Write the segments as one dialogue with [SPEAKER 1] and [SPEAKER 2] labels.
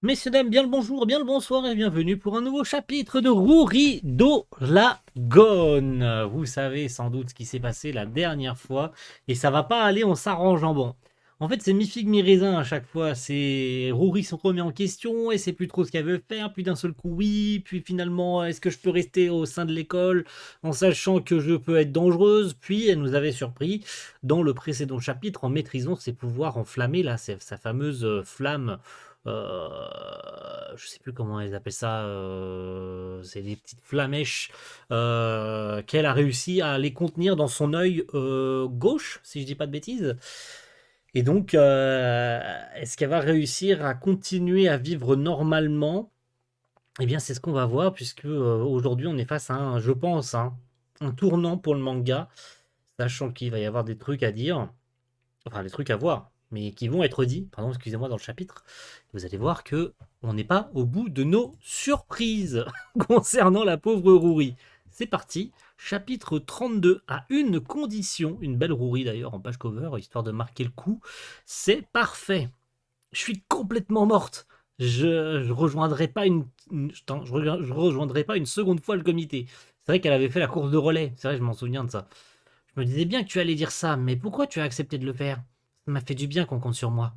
[SPEAKER 1] Messieurs, dames, bien le bonjour, bien le bonsoir et bienvenue pour un nouveau chapitre de Rory Lagon. Vous savez sans doute ce qui s'est passé la dernière fois et ça va pas aller, on s'arrange en bon. En fait, c'est mi-figue, mi-raisin à chaque fois. C'est Rory se remet en question et c'est plus trop ce qu'elle veut faire. Puis d'un seul coup, oui. Puis finalement, est-ce que je peux rester au sein de l'école en sachant que je peux être dangereuse? Puis elle nous avait surpris dans le précédent chapitre en maîtrisant ses pouvoirs enflammés, là, sa fameuse flamme. Je sais plus comment ils appellent ça, c'est des petites flamèches qu'elle a réussi à les contenir dans son œil gauche, si je dis pas de bêtises. Et donc, est-ce qu'elle va réussir à continuer à vivre normalement? Eh bien, c'est ce qu'on va voir, puisque aujourd'hui, on est face à un, je pense, un tournant pour le manga, sachant qu'il va y avoir des trucs à dire, enfin des trucs à voir, mais qui vont être dits, pardon, excusez-moi, dans le chapitre. Vous allez voir que on n'est pas au bout de nos surprises concernant la pauvre Rouri. C'est parti, chapitre 32, à une condition, une belle Rouri d'ailleurs en page cover, histoire de marquer le coup, c'est parfait. Je suis complètement morte. Je rejoindrai pas je rejoindrai pas une seconde fois le comité. C'est vrai qu'elle avait fait la course de relais, c'est vrai, je m'en souviens de ça. Je me disais bien que tu allais dire ça, mais pourquoi tu as accepté de le faire? Ça m'a fait du bien qu'on compte sur moi.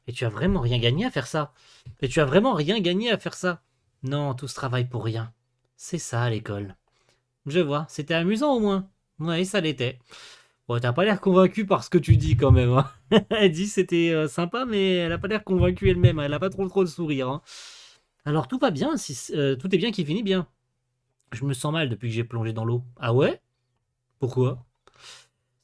[SPEAKER 1] Et tu as vraiment rien gagné à faire ça. Et tu as vraiment rien gagné à faire ça. Non, tout ce travail pour rien. C'est ça l'école. Je vois, c'était amusant au moins. Oui, ça l'était. Bon, t'as pas l'air convaincu par ce que tu dis quand même, hein. Elle dit c'était sympa, mais elle a pas l'air convaincue elle-même. Elle a pas trop de sourire, hein. Alors tout va bien, si, tout est bien qui finit bien. Je me sens mal depuis que j'ai plongé dans l'eau. Ah ouais? Pourquoi?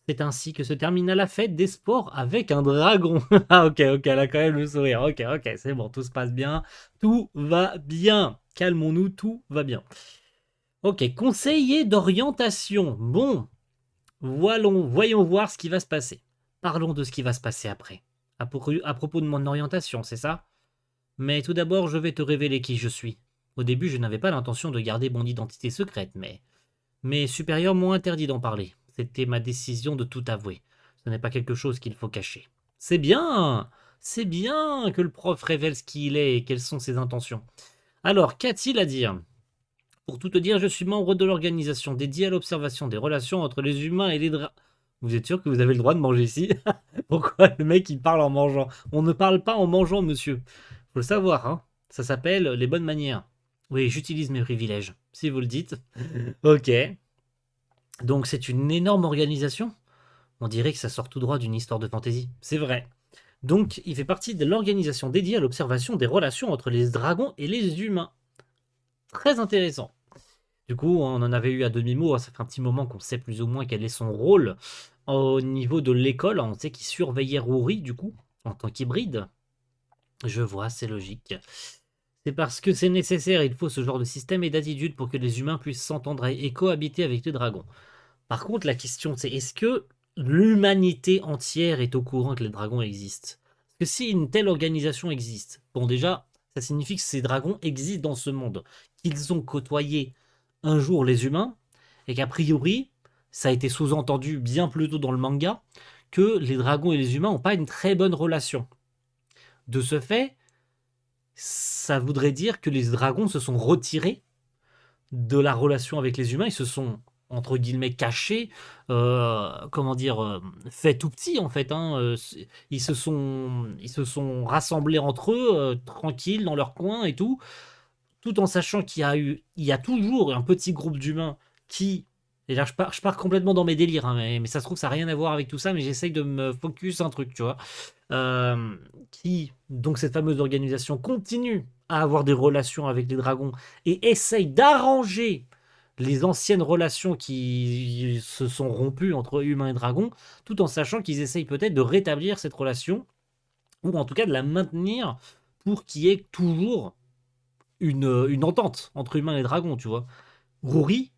[SPEAKER 1] C'est ainsi que se termina la fête des sports avec un dragon. Ah ok, elle a quand même le sourire. Ok, c'est bon, tout se passe bien. Tout va bien. Calmons-nous, tout va bien. Ok, conseiller d'orientation. Bon, voyons voir ce qui va se passer. Parlons de ce qui va se passer après. À propos de mon orientation, c'est ça? Mais tout d'abord, je vais te révéler qui je suis. Au début, je n'avais pas l'intention de garder mon identité secrète, mais mes supérieurs m'ont interdit d'en parler. C'était ma décision de tout avouer. Ce n'est pas quelque chose qu'il faut cacher. C'est bien! C'est bien que le prof révèle ce qu'il est et quelles sont ses intentions. Alors, qu'a-t-il à dire? Pour tout te dire, je suis membre de l'organisation dédiée à l'observation des relations entre les humains et les draps. Vous êtes sûr que vous avez le droit de manger ici? Pourquoi le mec il parle en mangeant? On ne parle pas en mangeant, monsieur. Faut le savoir, hein. Ça s'appelle les bonnes manières. Oui, j'utilise mes privilèges, si vous le dites. Ok. Donc c'est une énorme organisation. On dirait que ça sort tout droit d'une histoire de fantasy. C'est vrai. Donc il fait partie de l'organisation dédiée à l'observation des relations entre les dragons et les humains. Très intéressant. Du coup, on en avait eu à demi-mot, ça fait un petit moment qu'on sait plus ou moins quel est son rôle au niveau de l'école. On sait qu'il surveillait Rory, du coup, en tant qu'hybride. Je vois, c'est logique. C'est parce que c'est nécessaire, il faut ce genre de système et d'attitude pour que les humains puissent s'entendre et cohabiter avec les dragons. Par contre, la question c'est est-ce que l'humanité entière est au courant que les dragons existent? Parce que si une telle organisation existe, bon déjà, ça signifie que ces dragons existent dans ce monde, qu'ils ont côtoyé un jour les humains, et qu'a priori, ça a été sous-entendu bien plus tôt dans le manga, que les dragons et les humains n'ont pas une très bonne relation. De ce fait, ça voudrait dire que les dragons se sont retirés de la relation avec les humains, ils se sont entre guillemets cachés, comment dire, fait tout petit en fait, hein, ils se sont rassemblés entre eux, tranquilles dans leur coin et tout en sachant il y a toujours un petit groupe d'humains qui, et là je pars complètement dans mes délires, hein, mais ça se trouve ça n'a rien à voir avec tout ça, mais j'essaye de me focus un truc, tu vois, qui, donc cette fameuse organisation continue à avoir des relations avec les dragons et essaye d'arranger les anciennes relations qui se sont rompues entre humains et dragons, tout en sachant qu'ils essayent peut-être de rétablir cette relation, ou en tout cas de la maintenir pour qu'il y ait toujours une entente entre humains et dragons, tu vois. Rory,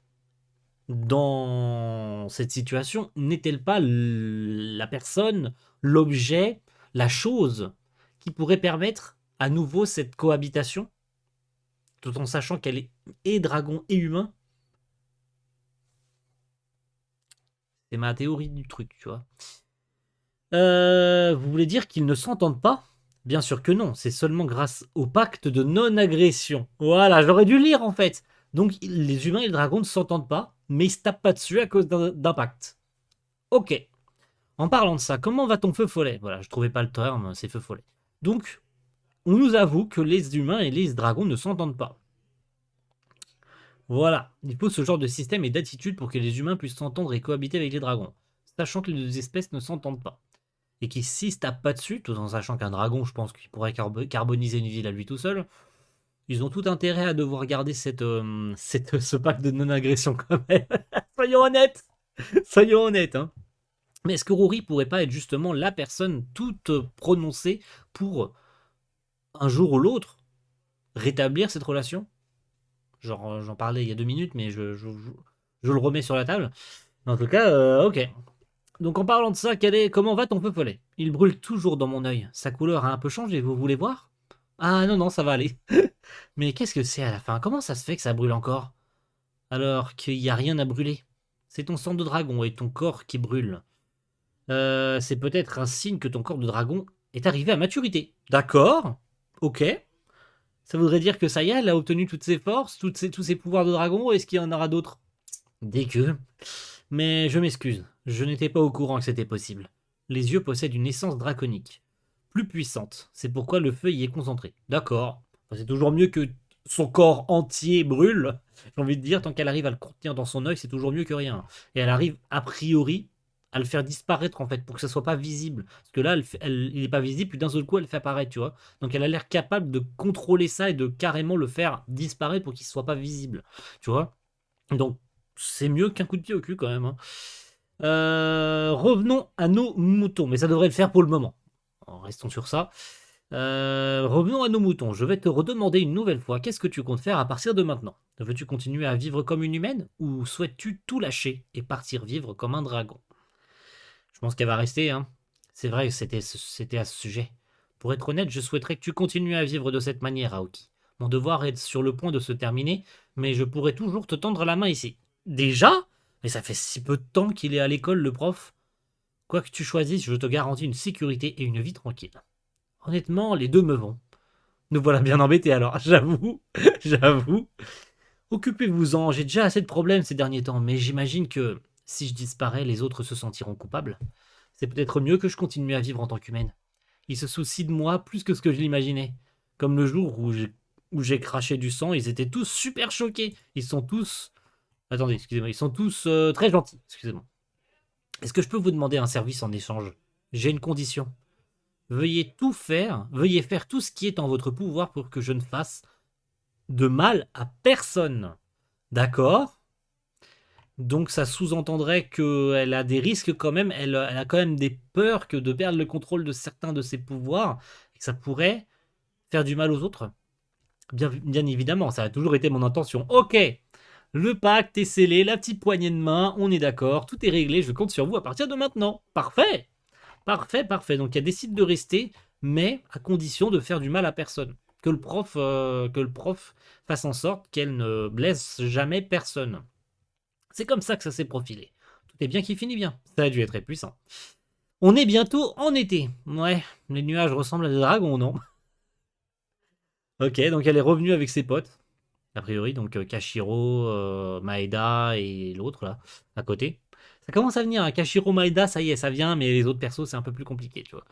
[SPEAKER 1] dans cette situation, n'est-elle pas la personne, l'objet, la chose qui pourrait permettre à nouveau cette cohabitation, tout en sachant qu'elle est et dragon et humain? C'est ma théorie du truc, tu vois. Vous voulez dire qu'ils ne s'entendent pas? Bien sûr que non, c'est seulement grâce au pacte de non-agression. Voilà, j'aurais dû lire en fait. Donc les humains et les dragons ne s'entendent pas, mais ils se tapent pas dessus à cause d'un pacte. Ok. En parlant de ça, comment va ton feu follet? Voilà, je trouvais pas le terme, c'est feu follet. Donc, on nous avoue que les humains et les dragons ne s'entendent pas. Voilà, il faut ce genre de système et d'attitude pour que les humains puissent s'entendre et cohabiter avec les dragons, sachant que les deux espèces ne s'entendent pas. Et qui s'ils se tapent pas dessus, tout en sachant qu'un dragon, je pense qu'il pourrait carboniser une ville à lui tout seul, ils ont tout intérêt à devoir garder ce pacte de non-agression quand même. Soyons honnêtes. Soyons honnêtes, hein. Mais est-ce que Rory pourrait pas être justement la personne toute prononcée pour, un jour ou l'autre, rétablir cette relation? Genre, j'en parlais il y a 2 minutes, mais je le remets sur la table. En tout cas, ok. Donc en parlant de ça, comment va ton feu follet? Il brûle toujours dans mon œil. Sa couleur a un peu changé, vous voulez voir? Ah non, non, ça va aller. Mais qu'est-ce que c'est à la fin? Comment ça se fait que ça brûle encore? Alors qu'il n'y a rien à brûler. C'est ton sang de dragon et ton corps qui brûle. C'est peut-être un signe que ton corps de dragon est arrivé à maturité. D'accord. Ok. Ça voudrait dire que ça y est, elle a obtenu toutes ses forces, tous ses pouvoirs de dragon, ou est-ce qu'il y en aura d'autres? Dégueu. Mais je m'excuse, je n'étais pas au courant que c'était possible. Les yeux possèdent une essence draconique, plus puissante. C'est pourquoi le feu y est concentré. D'accord. Enfin, c'est toujours mieux que son corps entier brûle. J'ai envie de dire, tant qu'elle arrive à le contenir dans son œil, c'est toujours mieux que rien. Et elle arrive, a priori, à le faire disparaître, en fait, pour que ça soit pas visible. Parce que là, il n'est pas visible, puis d'un seul coup, elle le fait apparaître, tu vois. Donc elle a l'air capable de contrôler ça et de carrément le faire disparaître pour qu'il ne soit pas visible. Tu vois. Donc, c'est mieux qu'un coup de pied au cul, quand même, hein. Revenons à nos moutons, mais ça devrait le faire pour le moment. Restons sur ça. Revenons à nos moutons. Je vais te redemander une nouvelle fois, qu'est-ce que tu comptes faire à partir de maintenant? Veux-tu continuer à vivre comme une humaine ou souhaites-tu tout lâcher et partir vivre comme un dragon? Je pense qu'elle va rester, hein. C'est vrai que c'était à ce sujet. Pour être honnête, je souhaiterais que tu continues à vivre de cette manière, Aoki. Mon devoir est sur le point de se terminer, mais je pourrais toujours te tendre la main ici. Déjà? Mais ça fait si peu de temps qu'il est à l'école, le prof. Quoi que tu choisisses, je te garantis une sécurité et une vie tranquille. Honnêtement, les deux me vont. Nous voilà bien embêtés alors, j'avoue, j'avoue. Occupez-vous-en, j'ai déjà assez de problèmes ces derniers temps, mais j'imagine que si je disparais, les autres se sentiront coupables. C'est peut-être mieux que je continue à vivre en tant qu'humaine. Ils se soucient de moi plus que ce que je l'imaginais. Comme le jour où j'ai craché du sang, ils étaient tous super choqués. Ils sont tous... Attendez, excusez-moi, ils sont tous très gentils, excusez-moi. Est-ce que je peux vous demander un service en échange? J'ai une condition. Veuillez faire tout ce qui est en votre pouvoir pour que je ne fasse de mal à personne. D'accord? Donc ça sous-entendrait qu'elle a des risques quand même, elle a quand même des peurs que de perdre le contrôle de certains de ses pouvoirs, et que ça pourrait faire du mal aux autres. Bien évidemment, ça a toujours été mon intention. Ok, le pacte est scellé, la petite poignée de main, on est d'accord, tout est réglé, je compte sur vous à partir de maintenant. Parfait. Parfait, parfait. Donc elle décide de rester, mais à condition de faire du mal à personne. Que le prof fasse en sorte qu'elle ne blesse jamais personne. C'est comme ça que ça s'est profilé. Tout est bien qui finit bien. Ça a dû être très puissant. On est bientôt en été. Ouais, les nuages ressemblent à des dragons, non? Ok, donc elle est revenue avec ses potes, a priori, donc Kashiro, Maeda et l'autre là, à côté. Ça commence à venir, hein. Kashiro, Maeda, ça y est, ça vient, mais les autres persos, c'est un peu plus compliqué, tu vois.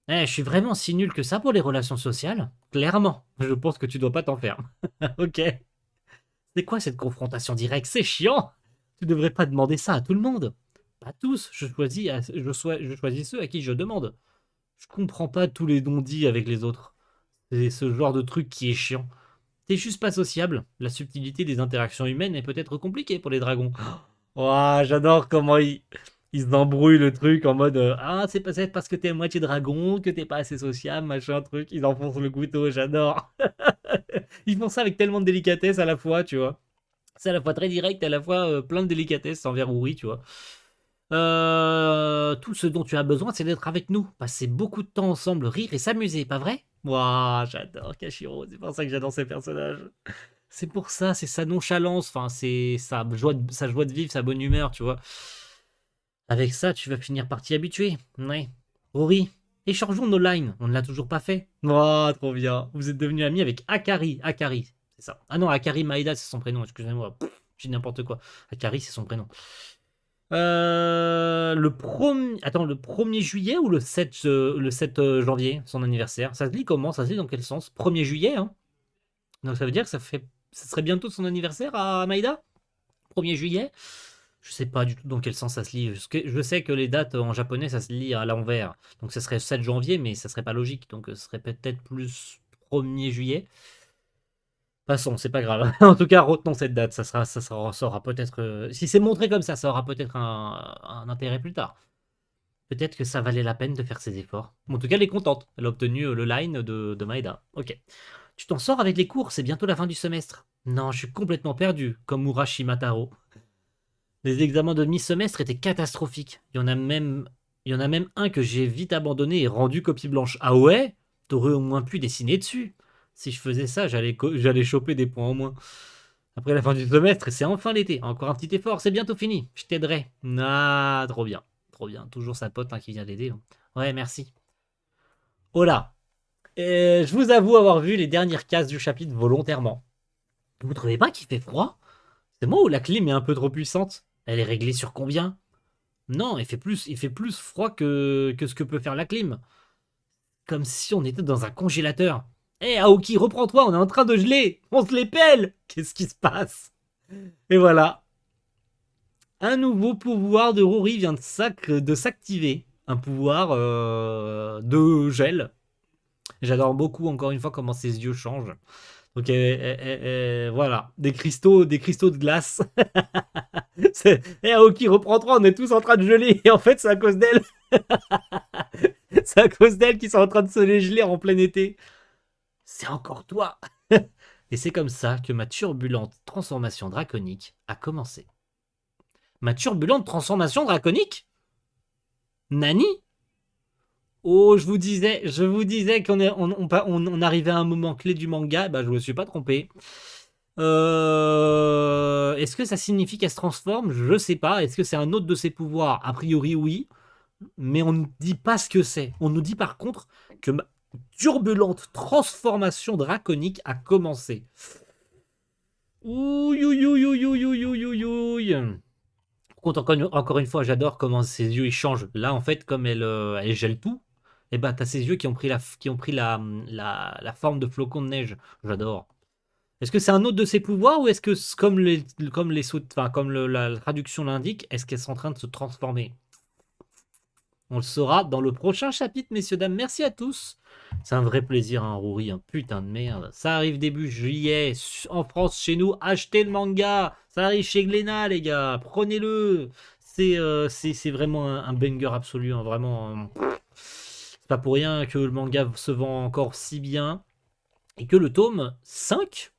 [SPEAKER 1] Je suis vraiment si nul que ça pour les relations sociales. Clairement, je pense que tu dois pas t'en faire. Ok. C'est quoi cette confrontation directe? C'est chiant. Tu devrais pas demander ça à tout le monde. Pas tous. Je choisis ceux à qui je demande. Je comprends pas tous les dons-dits avec les autres. C'est ce genre de truc qui est chiant. T'es juste pas sociable. La subtilité des interactions humaines est peut-être compliquée pour les dragons. Ouah, j'adore comment ils s'embrouillent le truc en mode ah, c'est peut-être parce que t'es à moitié dragon, que t'es pas assez sociable, machin truc. Ils enfoncent le couteau, j'adore. Ils font ça avec tellement de délicatesse à la fois, tu vois. C'est à la fois très direct, à la fois plein de délicatesse envers Uri, tu vois. Tout ce dont tu as besoin, c'est d'être avec nous. Passer beaucoup de temps ensemble, rire et s'amuser, pas vrai? Waouh, j'adore Kashiro, c'est pour ça que j'adore ces personnages. C'est pour ça, c'est sa nonchalance, enfin, c'est sa joie de vivre, sa bonne humeur, tu vois. Avec ça, tu vas finir par t'y habituer. Ouais. Rory, Échangeons nos lines. On ne l'a toujours pas fait. Oh, trop bien. Vous êtes devenu ami avec Akari. Akari, c'est ça. Ah non, Akari Maeda, c'est son prénom. Excusez-moi. J'ai n'importe quoi. Akari, c'est son prénom. Le 1er juillet ou le 7 janvier, son anniversaire? Ça se lit comment? Ça se lit dans quel sens? 1er juillet, hein? Donc ça veut dire que ça serait bientôt son anniversaire à Maïda? 1er juillet? Je sais pas du tout dans quel sens ça se lit. Je sais que les dates en japonais, ça se lit à l'envers. Donc ça serait 7 janvier, mais ça serait pas logique. Donc ce serait peut-être plus 1er juillet. Passons, c'est pas grave. En tout cas, retenons cette date. Ça aura peut-être. Si c'est montré comme ça aura peut-être un intérêt plus tard. Peut-être que ça valait la peine de faire ses efforts. En tout cas, elle est contente. Elle a obtenu le line de Maeda. Ok. Tu t'en sors avec les cours, c'est bientôt la fin du semestre. Non, je suis complètement perdu, comme Murashi Mataro. Les examens de mi-semestre étaient catastrophiques. Il y en a même un que j'ai vite abandonné et rendu copie blanche. Ah ouais? T'aurais au moins pu dessiner dessus. Si je faisais ça, j'allais choper des points en moins. Après la fin du semestre, c'est enfin l'été. Encore un petit effort, c'est bientôt fini. Je t'aiderai. Ah, trop bien. Trop bien. Toujours sa pote qui vient l'aider. Ouais, merci. Oh là. Je vous avoue avoir vu les dernières cases du chapitre volontairement. Vous trouvez pas qu'il fait froid? C'est moi ou la clim est un peu trop puissante? Elle est réglée sur combien? Non, il fait plus froid que ce que peut faire la clim. Comme si on était dans un congélateur. Hé, Aoki, reprends-toi, on est en train de geler. On se les pèle. Qu'est-ce qui se passe? Et voilà. Un nouveau pouvoir de Rory vient de s'activer. Un pouvoir de gel. J'adore beaucoup, encore une fois, comment ses yeux changent. Donc, voilà. Des cristaux de glace. Aoki, reprends-toi, on est tous en train de geler. Et en fait, c'est à cause d'elle. C'est à cause d'elle qu'ils sont en train de se les geler en plein été. C'est encore toi. Et c'est comme ça que ma turbulente transformation draconique a commencé. Ma turbulente transformation draconique? Nani? Oh, je vous disais qu'on arrivait à un moment clé du manga, bah je me suis pas trompé. Est-ce que ça signifie qu'elle se transforme? Je sais pas. Est-ce que c'est un autre de ses pouvoirs? A priori, oui. Mais on ne dit pas ce que c'est. On nous dit par contre que ma turbulente transformation draconique a commencé. Ouïe, ouïe, ouïe, ouïe, ouïe, ouïe, ouïe, ouïe. Par contre, encore une fois, j'adore comment ses yeux ils changent. Là, en fait, comme elle gèle tout, et bah t'as ses yeux qui ont pris la forme de flocons de neige. J'adore. Est-ce que c'est un autre de ses pouvoirs ou est-ce que, comme la traduction l'indique, est-ce qu'elles sont en train de se transformer? On le saura dans le prochain chapitre, messieurs, dames. Merci à tous. C'est un vrai plaisir, hein, Rory, un putain de merde. Ça arrive début juillet, en France, chez nous. Achetez le manga. Ça arrive chez Glénat, les gars. Prenez-le. C'est vraiment un banger absolu, hein, vraiment. C'est pas pour rien que le manga se vend encore si bien. Et que le tome 5,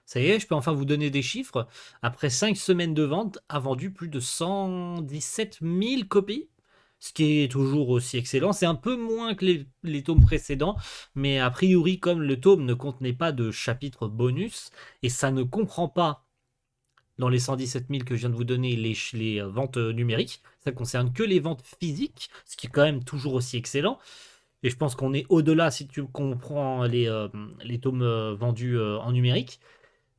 [SPEAKER 1] ça y est, je peux enfin vous donner des chiffres. Après 5 semaines de vente, a vendu plus de 117 000 copies. Ce qui est toujours aussi excellent. C'est un peu moins que les tomes précédents, mais a priori, comme le tome ne contenait pas de chapitre bonus, et ça ne comprend pas, dans les 117 000 que je viens de vous donner, les ventes numériques, ça concerne que les ventes physiques, ce qui est quand même toujours aussi excellent. Et je pense qu'on est au-delà si tu comprends les tomes vendus en numérique.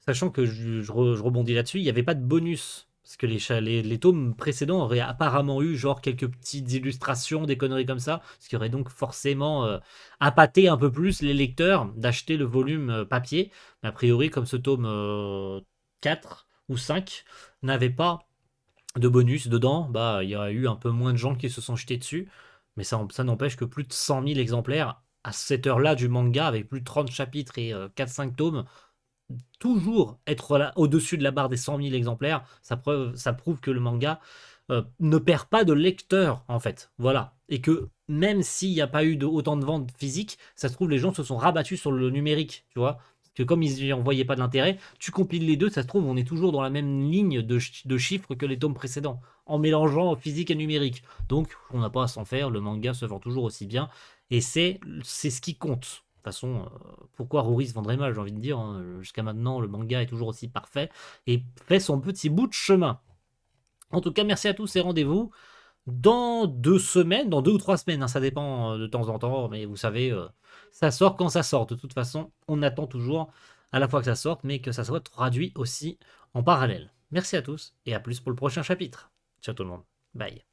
[SPEAKER 1] Sachant que je rebondis là-dessus, il n'y avait pas de bonus. Parce que les tomes précédents auraient apparemment eu genre quelques petites illustrations, des conneries comme ça. Ce qui aurait donc forcément appâté un peu plus les lecteurs d'acheter le volume papier. Mais a priori, comme ce tome 4 ou 5 n'avait pas de bonus dedans, bah il y a eu un peu moins de gens qui se sont jetés dessus. Mais ça n'empêche que plus de 100 000 exemplaires à cette heure-là du manga, avec plus de 30 chapitres et 4-5 tomes, toujours être là, au-dessus de la barre des 100 000 exemplaires, ça prouve que le manga ne perd pas de lecteurs, en fait. Voilà. Et que même s'il n'y a pas eu autant de ventes physiques, ça se trouve, les gens se sont rabattus sur le numérique, tu vois. Parce que comme ils n'y en voyaient pas de l'intérêt, tu compiles les deux, ça se trouve, on est toujours dans la même ligne de chiffres que les tomes précédents, en mélangeant physique et numérique. Donc, on n'a pas à s'en faire, le manga se vend toujours aussi bien, et c'est ce qui compte. De toute façon, pourquoi Rory se vendrait mal, j'ai envie de dire, hein. Jusqu'à maintenant, le manga est toujours aussi parfait et fait son petit bout de chemin. En tout cas, merci à tous et rendez-vous dans 2 semaines, dans 2 ou 3 semaines, hein, ça dépend de temps en temps, mais vous savez, ça sort quand ça sort. De toute façon, on attend toujours à la fois que ça sorte, mais que ça soit traduit aussi en parallèle. Merci à tous et à plus pour le prochain chapitre. Ciao tout le monde. Bye.